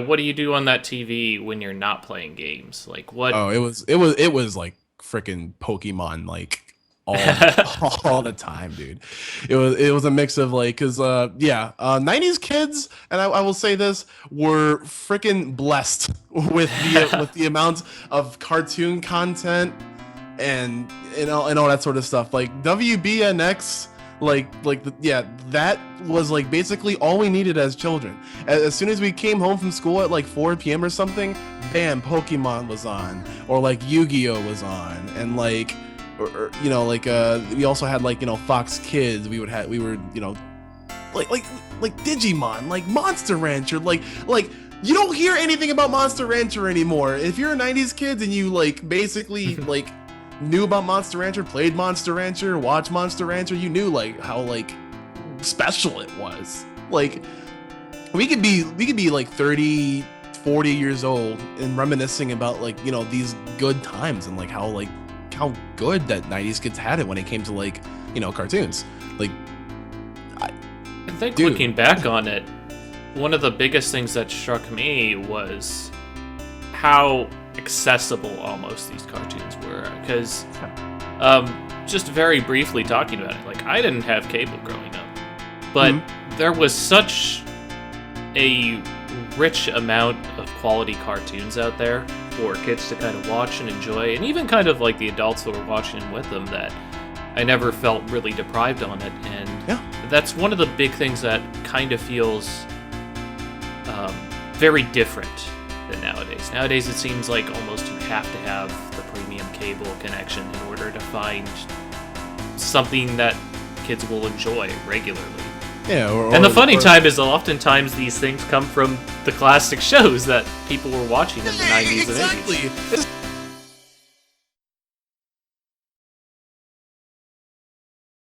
what do you do on that TV when you're not playing games? Like, what? Oh, it was like freaking Pokemon, like all all the time, dude. It was a mix of like, cause yeah, 90s kids, and I will say this, were freaking blessed with the amount of cartoon content and and all that sort of stuff. Like WBNX, yeah, that was like basically all we needed as children. As soon as we came home from school at like 4 p.m. or something, bam, Pokemon was on, or like Yu-Gi-Oh was on, and like, we also had like Fox Kids. We were like Digimon, like Monster Rancher, like you don't hear anything about Monster Rancher anymore. If you're a 90s kid and you like basically like knew about Monster Rancher, played Monster Rancher, watched Monster Rancher, you knew like how like special it was. Like we could be like 30, 40 years old and reminiscing about like these good times and like how good that 90s kids had it when it came to like cartoons. Like I think looking back on it, one of the biggest things that struck me was how accessible almost these cartoons were. Because, just very briefly talking about it, like, I didn't have cable growing up, but there was such a rich amount of quality cartoons out there for kids to kind of watch and enjoy, and even kind of like the adults who were watching with them, that I never felt really deprived on it. And that's one of the big things that kind of feels very different than nowadays. Nowadays it seems like almost you have to have the premium cable connection in order to find something that kids will enjoy regularly. Yeah, and the funny time is oftentimes these things come from the classic shows that people were watching in the 90s and 80s. Exactly.